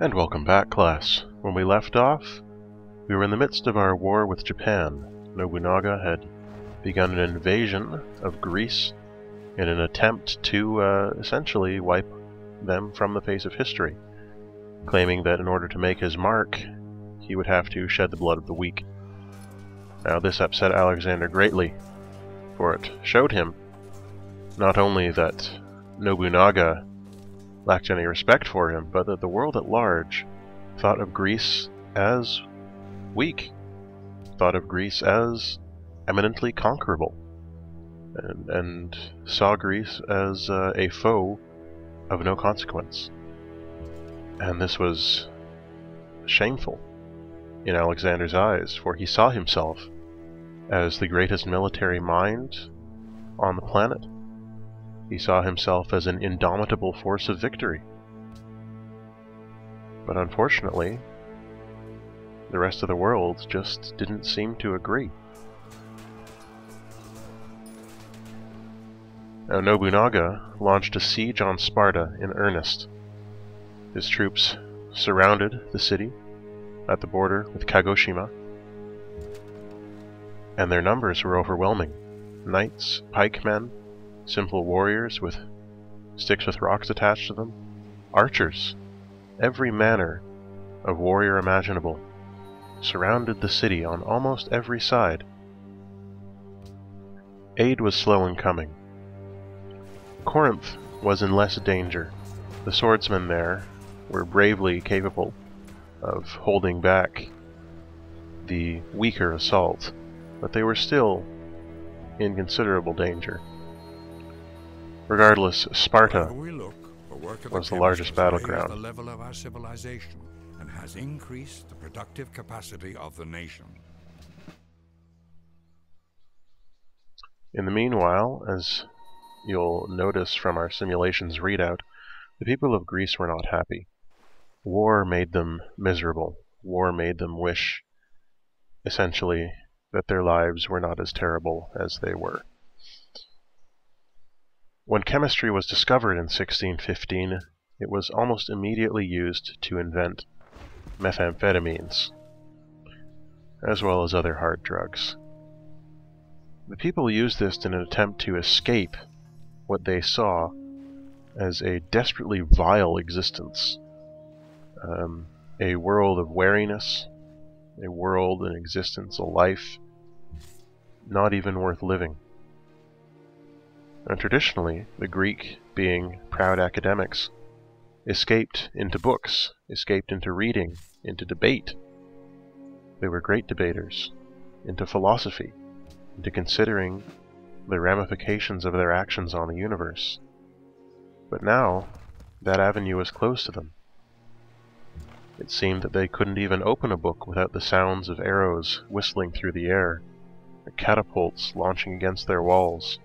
And welcome back, class. When we left off, we were in the midst of our war with Japan. Nobunaga had begun an invasion of Greece in an attempt to essentially wipe them from the face of history, claiming that in order to make his mark, he would have to shed the blood of the weak. Now this upset Alexander greatly, for it showed him not only that Nobunaga lacked any respect for him, but that the world at large thought of Greece as weak, thought of Greece as eminently conquerable, and saw Greece as a foe of no consequence. And this was shameful in Alexander's eyes, for he saw himself as the greatest military mind on the planet. He saw himself as an indomitable force of victory. But unfortunately, the rest of the world just didn't seem to agree. Now Nobunaga launched a siege on Sparta in earnest. His troops surrounded the city at the border with Kagoshima, and their numbers were overwhelming. Knights, pikemen, simple warriors with sticks with rocks attached to them, archers, every manner of warrior imaginable, surrounded the city on almost every side. Aid was slow in coming. Corinth was in less danger. The swordsmen there were bravely capable of holding back the weaker assault, but they were still in considerable danger. Regardless, Sparta was the largest battleground. The level of our civilization and has increased the productive capacity of the nation. In the meanwhile, as you'll notice from our simulations readout, the people of Greece were not happy. War made them miserable. War made them wish, essentially, that their lives were not as terrible as they were. When chemistry was discovered in 1615, it was almost immediately used to invent methamphetamines, as well as other hard drugs. The people used this in an attempt to escape what they saw as a desperately vile existence, a world of wariness, a world, an existence, a life not even worth living. And traditionally, the Greek, being proud academics, escaped into books, escaped into reading, into debate. They were great debaters, into philosophy, into considering the ramifications of their actions on the universe. But now, that avenue was closed to them. It seemed that they couldn't even open a book without the sounds of arrows whistling through the air, or catapults launching against their walls,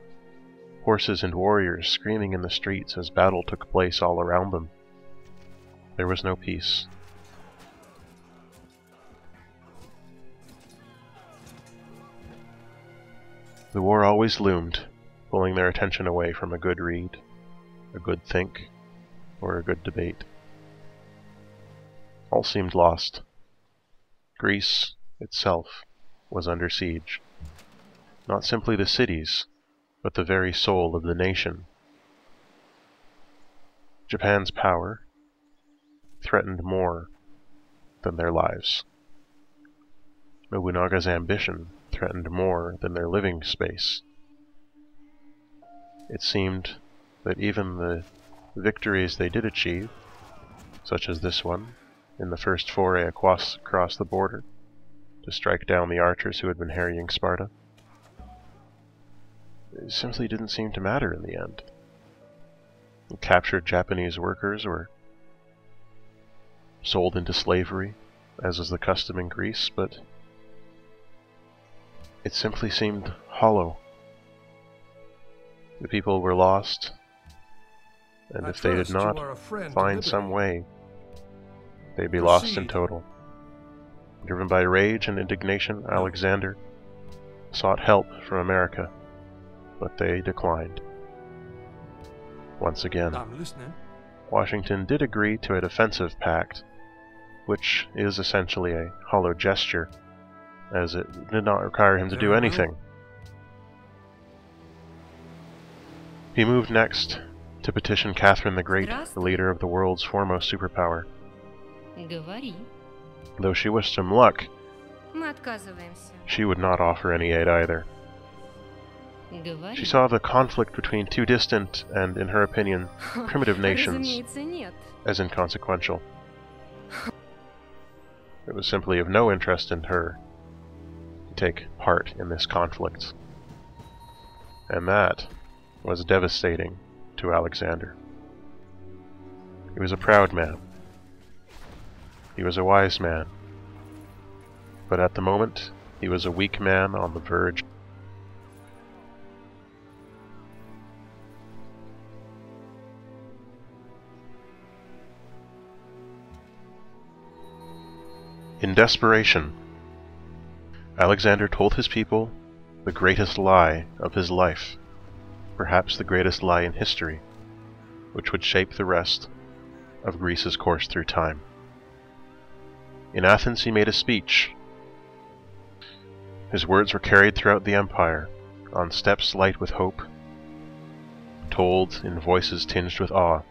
horses and warriors screaming in the streets as battle took place all around them. There was no peace. The war always loomed, pulling their attention away from a good read, a good think, or a good debate. All seemed lost. Greece itself was under siege. Not simply the cities, but the very soul of the nation. Japan's power threatened more than their lives. Nobunaga's ambition threatened more than their living space. It seemed that even the victories they did achieve, such as this one, in the first foray across the border, to strike down the archers who had been harrying Sparta, it simply didn't seem to matter in the end. The captured Japanese workers were sold into slavery, as is the custom in Greece, but it simply seemed hollow. The people were lost, and if they did not find some way, they'd be lost in total. Driven by rage and indignation, Alexander sought help from America, but they declined. Once again, Washington did agree to a defensive pact which is essentially a hollow gesture, as it did not require him to do anything. He moved next to petition Catherine the Great, the leader of the world's foremost superpower. Говори. Though she wished him luck, Мы отказываемся. she would not offer any aid either. Говори. She saw the conflict between two distant and, in her opinion, primitive nations Разумеется, нет. as inconsequential. It was simply of no interest in her to take part in this conflict. And that was devastating to Alexander. He was a proud man. He was a wise man. But at the moment, he was a weak man on the verge. In desperation, Alexander told his people the greatest lie of his life, perhaps the greatest lie in history, which would shape the rest of Greece's course through time. In Athens he made a speech. His words were carried throughout the empire, on steps light with hope, told in voices tinged with awe.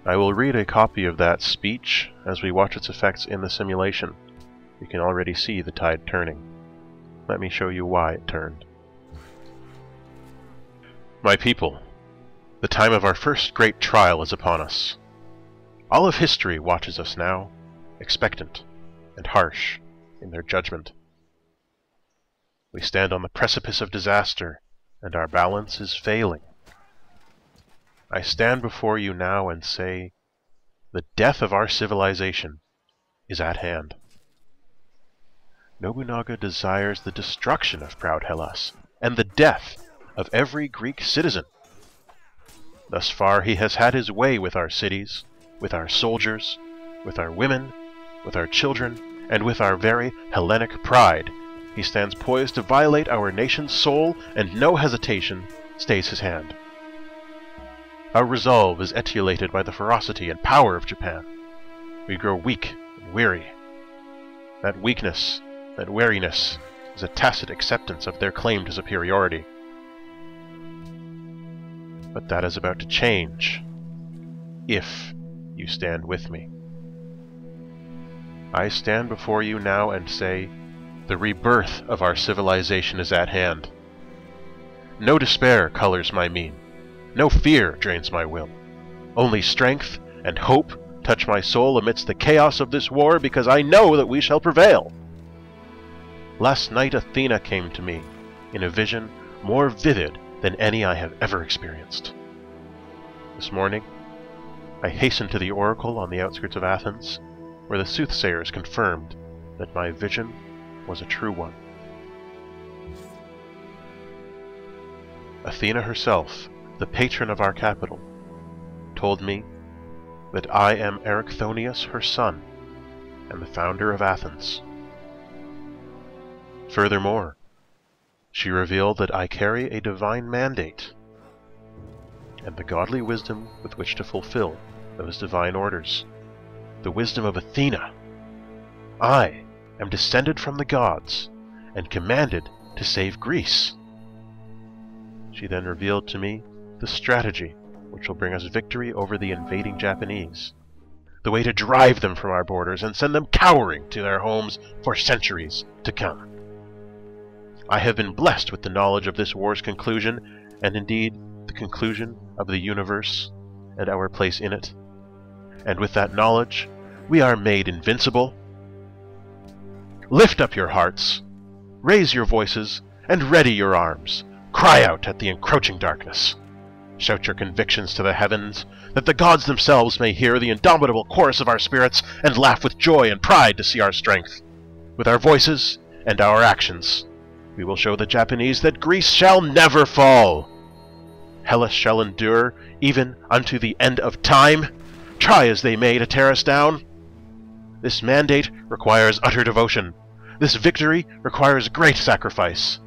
I will read a copy of that speech as we watch its effects in the simulation. You can already see the tide turning. Let me show you why it turned. My people, the time of our first great trial is upon us. All of history watches us now, expectant and harsh in their judgment. We stand on the precipice of disaster, and our balance is failing. I stand before you now and say, the death of our civilization is at hand. Nobunaga desires the destruction of proud Hellas, and the death of every Greek citizen. Thus far he has had his way with our cities, with our soldiers, with our women, with our children, and with our very Hellenic pride. He stands poised to violate our nation's soul, and no hesitation stays his hand. Our resolve is etiolated by the ferocity and power of Japan. We grow weak and weary. That weakness, that weariness, is a tacit acceptance of their claim to superiority. But that is about to change, if you stand with me. I stand before you now and say, the rebirth of our civilization is at hand. No despair colors my mien. No fear drains my will. Only strength and hope touch my soul amidst the chaos of this war, because I know that we shall prevail. Last night Athena came to me in a vision more vivid than any I have ever experienced. This morning, I hastened to the oracle on the outskirts of Athens, where the soothsayers confirmed that my vision was a true one. Athena herself, the patron of our capital, told me that I am Erichthonius, her son, and the founder of Athens. Furthermore, she revealed that I carry a divine mandate, and the godly wisdom with which to fulfill those divine orders. The wisdom of Athena. I am descended from the gods, and commanded to save Greece. She then revealed to me the strategy which will bring us victory over the invading Japanese, the way to drive them from our borders and send them cowering to their homes for centuries to come. I have been blessed with the knowledge of this war's conclusion, and indeed the conclusion of the universe and our place in it. And with that knowledge, we are made invincible. Lift up your hearts, raise your voices, and ready your arms. Cry out at the encroaching darkness. Shout your convictions to the heavens, that the gods themselves may hear the indomitable chorus of our spirits and laugh with joy and pride to see our strength. With our voices and our actions, we will show the Japanese that Greece shall never fall. Hellas shall endure even unto the end of time, try as they may to tear us down. This mandate requires utter devotion. This victory requires great sacrifice.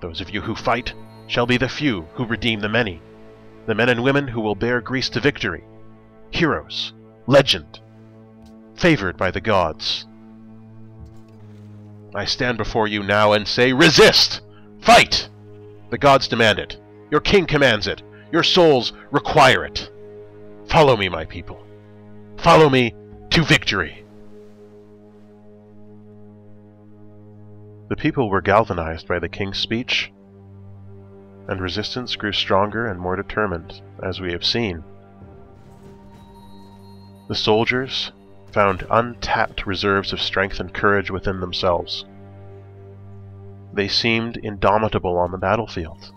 Those of you who fight shall be the few who redeem the many, the men and women who will bear Greece to victory. Heroes, legend. favored by the gods. I stand before you now and say, resist! Fight! The gods demand it. Your king commands it. Your souls require it. Follow me, my people. Follow me to victory. The people were galvanized by the king's speech, and resistance grew stronger and more determined, as we have seen. The soldiers found untapped reserves of strength and courage within themselves. They seemed indomitable on the battlefield.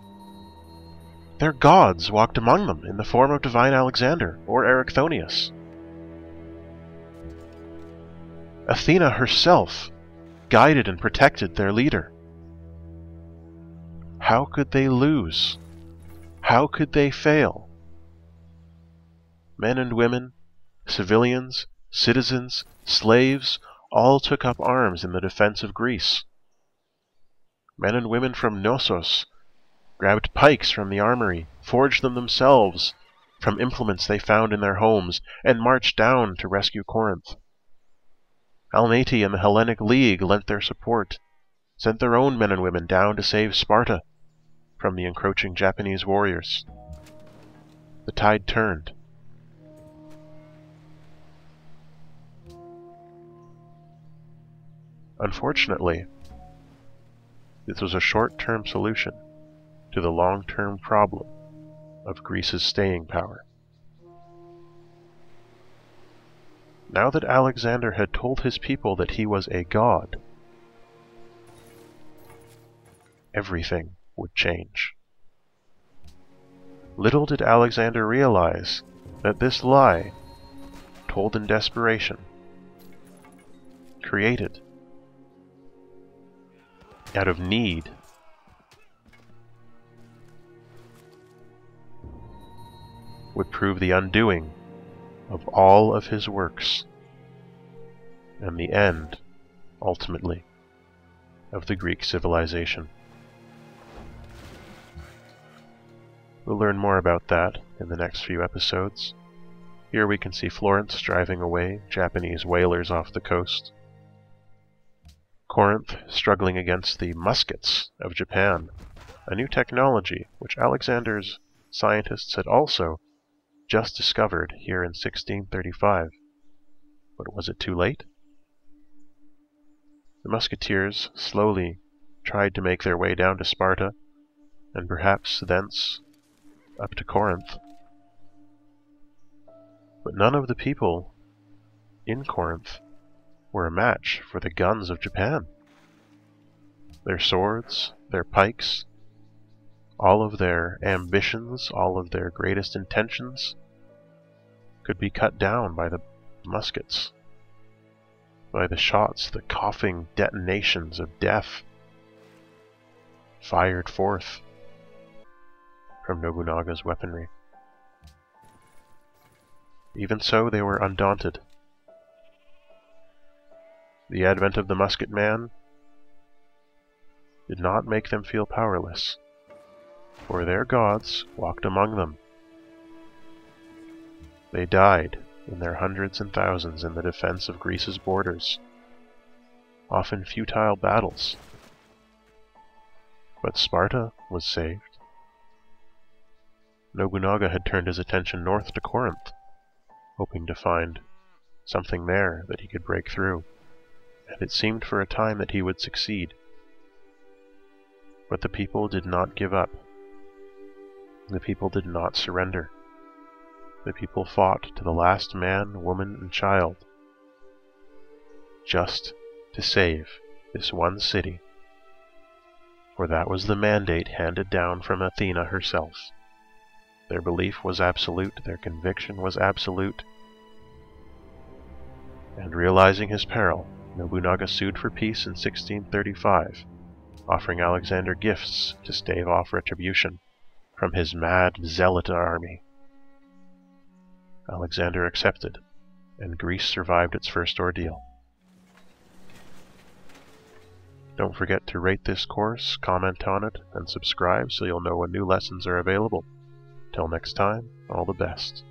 Their gods walked among them in the form of divine Alexander or Erichthonius. Athena herself guided and protected their leader. How could they lose? How could they fail? Men and women, civilians, citizens, slaves, all took up arms in the defense of Greece. Men and women from Knossos grabbed pikes from the armory, forged them themselves from implements they found in their homes, and marched down to rescue Corinth. Almaty and the Hellenic League lent their support, sent their own men and women down to save Sparta from the encroaching Japanese warriors. The tide turned. Unfortunately, this was a short-term solution to the long-term problem of Greece's staying power. Now that Alexander had told his people that he was a god, everything would change. Little did Alexander realize that this lie, told in desperation, created out of need, would prove the undoing of all of his works, and the end, ultimately, of the Greek civilization. We'll learn more about that in the next few episodes. Here we can see Florence driving away Japanese whalers off the coast. Corinth struggling against the muskets of Japan, a new technology which Alexander's scientists had also just discovered here in 1635. But was it too late? The musketeers slowly tried to make their way down to Sparta, and perhaps thence up to Corinth. But none of the people in Corinth were a match for the guns of Japan. Their swords, their pikes, all of their ambitions, all of their greatest intentions could be cut down by the muskets, by the shots, the coughing detonations of death fired forth from Nobunaga's weaponry. Even so, they were undaunted. The advent of the musket man did not make them feel powerless, for their gods walked among them. They died in their hundreds and thousands in the defense of Greece's borders, often futile battles. But Sparta was saved. Nobunaga had turned his attention north to Corinth, hoping to find something there that he could break through, and it seemed for a time that he would succeed. But the people did not give up. The people did not surrender. The people fought to the last man, woman, and child, just to save this one city, for that was the mandate handed down from Athena herself. Their belief was absolute, their conviction was absolute, and realizing his peril, Nobunaga sued for peace in 1635, offering Alexander gifts to stave off retribution from his mad zealot army. Alexander accepted, and Greece survived its first ordeal. Don't forget to rate this course, comment on it, and subscribe so you'll know when new lessons are available. Till next time, all the best.